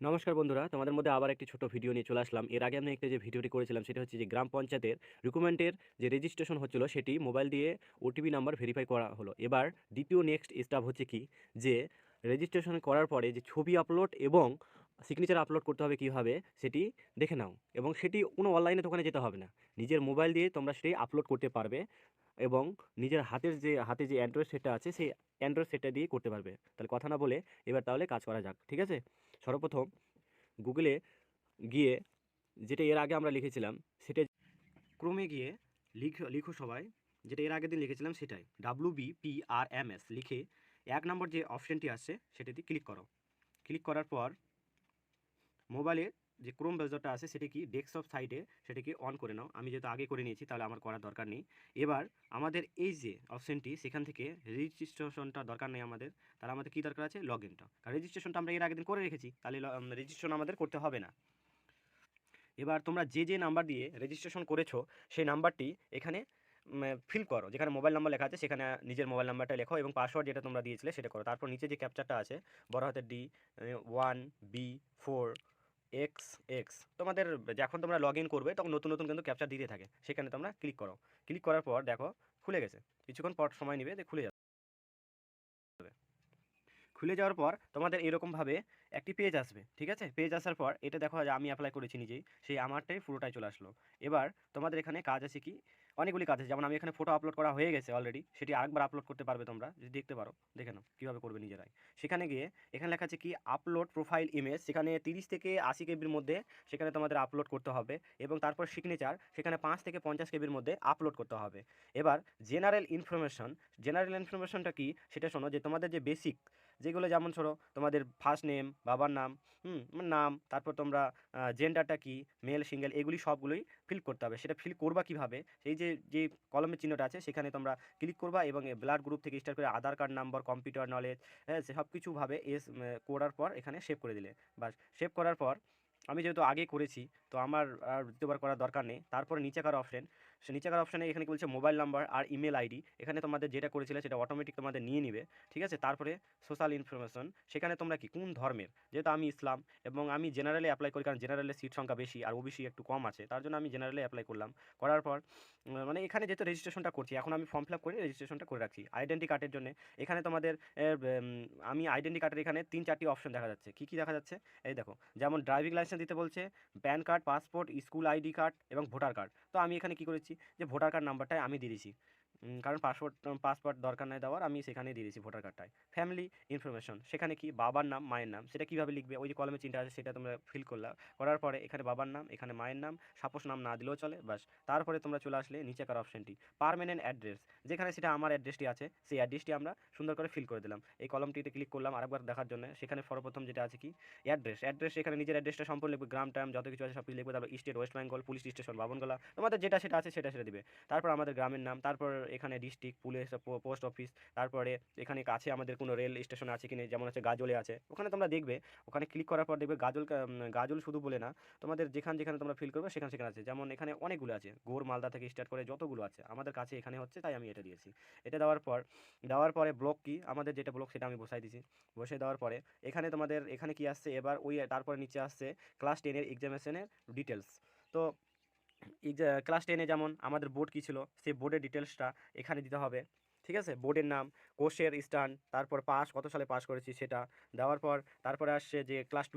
নমস্কার বন্ধুরা, তোমাদের মধ্যে আবার একটি ছোট ভিডিও নিয়ে চলে আসলাম। এর আগে আমি একটা যে ভিডিওটি করেছিলাম সেটা হচ্ছে যে গ্রাম পঞ্চায়েতের রিক্রুটমেন্টের যে রেজিস্ট্রেশন হচ্ছিল সেটি মোবাইল দিয়ে ওটিপি নাম্বার ভেরিফাই করা হলো। এবার দ্বিতীয় নেক্সট স্টেপ হচ্ছে কি, যে রেজিস্ট্রেশন করার পরে যে ছবি আপলোড এবং সিগনেচার আপলোড করতে হবে কীভাবে সেটি দেখে নাও, এবং সেটি কোনো অনলাইনে দোকানে যেতে হবে না, নিজের মোবাইল দিয়ে তোমরা সেটি আপলোড করতে পারবে এবং নিজের হাতে যে অ্যান্ড্রয়েড সেটটা আছে সেই অ্যান্ড্রয়েড সেটটা দিয়ে করতে পারবে। তাহলে কথা না বলে এবার তাহলে কাজ করা যাক, ঠিক আছে? সর্বপ্রথম গুগলে গিয়ে, যেটা এর আগে আমরা লিখেছিলাম সেটা ক্রোমে গিয়ে লিখো সবাই, যেটা এর আগের দিন লিখেছিলাম সেটাই, WBPRMS লিখে 1 নম্বর যে অপশানটি আসছে সেটাতে ক্লিক করো। ক্লিক করার পর মোবাইলে যে ক্রোম ব্রাউজারটা আছে সেটা কি ডেস্কটপ সাইটে সেটাকে অন করে নাও। আমি যেহেতু আগে করে নিয়েছি তাহলে আমার করার দরকার নেই। এবার আমাদের এই যে অপশানটি সেখান থেকে রেজিস্ট্রেশনটা দরকার নেই আমাদের, তাহলে আমাদের কী দরকার আছে, লগ ইনটা। কারণ রেজিস্ট্রেশনটা আমরা এর আগের দিন করে রেখেছি, তাহলে রেজিস্ট্রেশন আমাদের করতে হবে না। এবার তোমরা যে নাম্বার দিয়ে রেজিস্ট্রেশন করেছো সেই নাম্বারটি এখানে ফিল করো, যেখানে মোবাইল নাম্বার লেখা আছে সেখানে নিজের মোবাইল নাম্বারটা লেখো এবং পাসওয়ার্ড যেটা তোমরা দিয়েছিলে সেটা করো। তারপর নিচে যে ক্যাপচারটা আছে বড় হাতের D1B4XX, তোমাদের যখন তোমরা লগ ইন করবে তখন নতুন নতুন কিন্তু ক্যাপচার দিতে থাকে, সেখানে তোমরা ক্লিক করো। ক্লিক করার পর দেখো খুলে গেছে, কিছুক্ষণ পর সময় নেবে, খুলে যাবে। খুলে যাওয়ার পর তোমাদের এরকমভাবে একটি পেজ আসবে, ঠিক আছে? পেজ আসার পর এটা দেখো যে আমি অ্যাপ্লাই করেছি নিজেই, সেই আমারটাই পুরোটাই চলে আসলো। এবার তোমাদের এখানে কাজ আছে কি, অনেকগুলি কাজ আছে। যেমন আমি এখানে ফটো আপলোড করা হয়ে গেছে অলরেডি, সেটি আরেকবার আপলোড করতে পারবে তোমরা, যদি দেখতে পারো দেখে নাও কীভাবে করবে নিজেরাই। সেখানে গিয়ে এখানে লেখা আছে কি আপলোড প্রোফাইল ইমেজ, সেখানে 30 থেকে 80 কেবির মধ্যে সেখানে তোমাদের আপলোড করতে হবে, এবং তারপর সিগনেচার সেখানে 5 থেকে 50 কেবির মধ্যে আপলোড করতে হবে। এবার জেনারেল ইনফরমেশনটা কি সেটা শোনো, যে তোমাদের যে বেসিক যেগুলো, যেমন ধরো তোমাদের ফার্স্ট নেম, বাবার নাম, নাম, তারপর তোমরা জেন্ডারটা কি, মেল সিঙ্গেল, এগুলি সবগুলোই ফিল করতে হবে। সেটা ফিল করবা কিভাবে, সেই যে কলমের চিহ্নটা আছে সেখানে তোমরা ক্লিক করবা এবং ব্লাড গ্রুপ থেকে স্টার্ট করে আধার কার্ড নাম্বার, কম্পিউটার নলেজ, হ্যাঁ, সব কিছুভাবে করার পর এখানে সেভ করে দিলে বাস। সেভ করার পর আমি যেহেতু আগে করেছি তো আমার আর দ্বিতীয়বার করার দরকার নেই। তারপরে নিচেকার অপশন, সে নিচেকার অপশানে এখানে বলছে মোবাইল নাম্বার আর ইমেল আইডি, এখানে তোমাদের যেটা করেছিলে সেটা অটোমেটিক তোমাদের নিয়ে নিবে, ঠিক আছে? তারপরে সোশ্যাল ইনফরমেশন, সেখানে তোমরা কি কোন ধর্মের, যেহেতু আমি ইসলাম এবং আমি জেনারেলে অ্যাপ্লাই করি, কারণ জেনারেলের সিট সংখ্যা বেশি আর ওবিসি একটু কম আছে, তার জন্য আমি জেনারেলে অ্যাপ্লাই করলাম। করার পর মানে এখানে যেহেতু রেজিস্ট্রেশনটা করছি, এখন আমি ফর্ম ফিল আপ করে রেজিস্ট্রেশনটা করে রাখছি। আইডেন্টি কার্ডের জন্য এখানে তোমাদের আমি আইডেন্টি কার্ডের এখানে 3-4টি অপশন দেখা যাচ্ছে। কী কী দেখা যাচ্ছে, এই দেখো, যেমন ড্রাইভিং লাইসেন্স দিতে বলছে, pan card, passport, school ID card এবং ভোটার কার্ড। তো আমি এখানে কী করেছি, যে ভোটার কার্ড নাম্বারটাই আমি দিয়ে দিয়েছি, কারণ পাসপোর্ট দরকার নাই দেওয়ার, আমি সেখানে দিয়ে দিয়েছি ভোটার কার্ডটায়। ফ্যামিলি ইনফরমেশন, সেখানে কি বাবার নাম, মায়ের নাম, সেটা কীভাবে লিখবে, ওই যে কলমের চিন্তা আছে সেটা তোমরা ফিল করলা। করার পরে এখানে বাবার নাম, এখানে মায়ের নাম, সাপোজ নাম না দিলেও চলে, বাস। তারপরে তোমরা চলে আসলে নিচেকার অপশনটি পার্মানেন্ট অ্যাড্রেস, যেখানে সেটা আমার অ্যাড্রেসটি আছে সেই অ্যাড্রেসটি আমরা সুন্দর করে ফিল করে দিলাম। এই কলমটিতে ক্লিক করলাম আরেকবার দেখার জন্য। সেখানে সর্বপ্রথম যেটা আছে কি অ্যাড্রেস, এখানে নিজের অ্যাড্রেসটা সম্পূর্ণ লিখবে, গ্রাম টাম যত কিছু আছে সব কিছু লিখবে। তারপর state West Bengal, police station Babangola, তোমাদের যেটা সেটা আছে সেটা দিবে। তারপর আমাদের গ্রামের নাম, তারপর এখানে ডিস্ট্রিক্ট, পুলিশ, পোস্ট অফিস, তারপরে এখানে কাছে আমাদের কোনো রেল স্টেশন আছে কিনা, যেমন হচ্ছে গাজলে আছে, ওখানে তোমরা দেখবে। ওখানে ক্লিক করার পর দেখবে গাজল শুধু বলে না, তোমাদের যেখানে তোমরা ফিল করবে সেখানে আছে। যেমন এখানে অনেকগুলো আছে, গৌড় মালদা থেকে স্টার্ট করে যতগুলো আছে আমাদের কাছে এখানে হচ্ছে, তাই আমি এটা দিয়েছি। এটা দেওয়ার পরে ব্লক কি, আমাদের যেটা ব্লক সেটা আমি বসাই দিয়েছি। বসে দেওয়ার পরে এখানে তোমাদের এখানে কি আসছে, এবার ওই তারপরে নিচে আসছে ক্লাস 10-এর এক্সামিনেশনের ডিটেলস। তো ক্লাস 10-এ যেমন আমাদের বোর্ড কী ছিল সেই বোর্ডের ডিটেলসটা এখানে দিতে হবে, ঠিক আছে? বোর্ডের নাম, কোর্সের স্টান, তারপর কত সালে পাস করেছি সেটা দেওয়ার পর তারপরে আসছে যে ক্লাস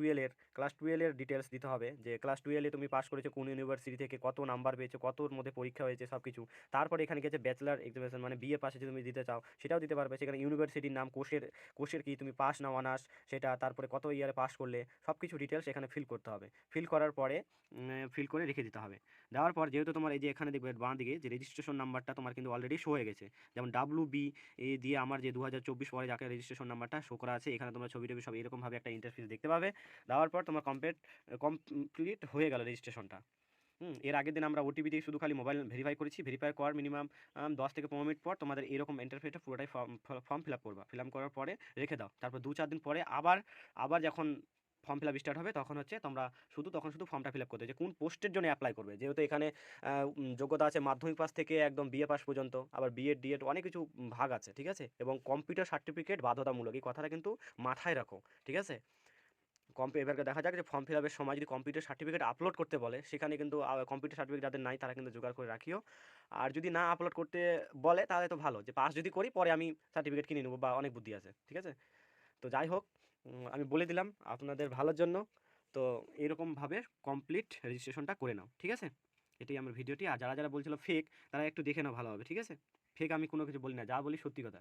টুয়েলভের ডিটেলস দিতে হবে, যে ক্লাস 12-এ তুমি পাস করেছো কোন ইউনিভার্সিটি থেকে, কত নাম্বার পেয়েছো, কতর মধ্যে পরীক্ষা হয়েছে, সব কিছু। তারপরে এখানে গেছে ব্যাচেলার এক্সামিনেশন, মানে বিএ পাশে যদি তুমি দিতে চাও সেটাও দিতে পারবে। সেখানে ইউনিভার্সিটির নাম, কোর্সের কি তুমি পাস না অনার্স সেটা, তারপরে কত ইয়ারে পাস করলে, সব কিছু ডিটেলস এখানে ফিল করতে হবে। ফিল করার পরে ফিল করে রেখে দিতে হবে। দেওয়ার পর যেহেতু তোমার এই যে এখানে দেখবে বাঁ দিকে যে রেজিস্ট্রেশন নাম্বারটা তোমার কিন্তু অলরেডি শো হয়ে গেছে, যেমন WB দিয়ে আমার যে 2024 পরে যাকে রেজিস্ট্রেশন নাম্বারটা শো করা আছে, এখানে তোমরা ছবি টবি সব এরকমভাবে একটা ইন্টারফেস দেখতে পাবে। দেওয়ার পর তোমার কমপ্লিট হয়ে গেল রেজিস্ট্রেশনটা। এর আগের দিন আমরা ওটিপি দিয়ে শুধু খালি মোবাইল ভেরিফাই করেছি। ভেরিফাই করার মিনিমাম 10 থেকে 15 মিনিট পর তোমাদের এরকম ইন্টারফেসটা পুরোটাই ফর্ম ফিল আপ করবা। ফিল আপ করার পরে রেখে দাও। তারপর 2-4 দিন পরে আবার যখন ফর্ম ফিল আপ স্টার্ট হবে তখন হচ্ছে তোমরা শুধু ফর্মটা ফিল আপ করতে, যে কোন পোস্টের জন্য অ্যাপ্লাই করবে। যেহেতু এখানে যোগ্যতা আছে মাধ্যমিক পাস থেকে একদম বিএ পাস পর্যন্ত, আবার বিএড ডিএড অনেক কিছু ভাগ আছে, ঠিক আছে? এবং কম্পিউটার সার্টিফিকেট বাধ্যতামূলক, এই কথাটা কিন্তু মাথায় রাখো, ঠিক আছে? এবারে দেখা যাক যে ফর্ম ফিল আপের সময় যদি কম্পিউটার সার্টিফিকেট আপলোড করতে বলে, সেখানে কিন্তু কম্পিউটার সার্টিফিকেট যাদের নাই তারা কিন্তু জোগাড় করে রাখিও। আর যদি না আপলোড করতে বলে তাহলে তো ভালো, যে পাস যদি করি পরে আমি সার্টিফিকেট কিনে নেবো, বা অনেক বুদ্ধি আছে, ঠিক আছে? তো যাই হোক, আমি বলে দিলাম আপনাদের ভালোর জন্য। তো এরকমভাবে কমপ্লিট রেজিস্ট্রেশনটা করে নাও, ঠিক আছে? এটাই আমার ভিডিওটি। আর যারা বলছিল ফেক, তারা একটু দেখে নাও ভালোভাবে, ঠিক আছে? ফেক আমি কোনো কিছু বলি না, যা বলি সত্যি কথা।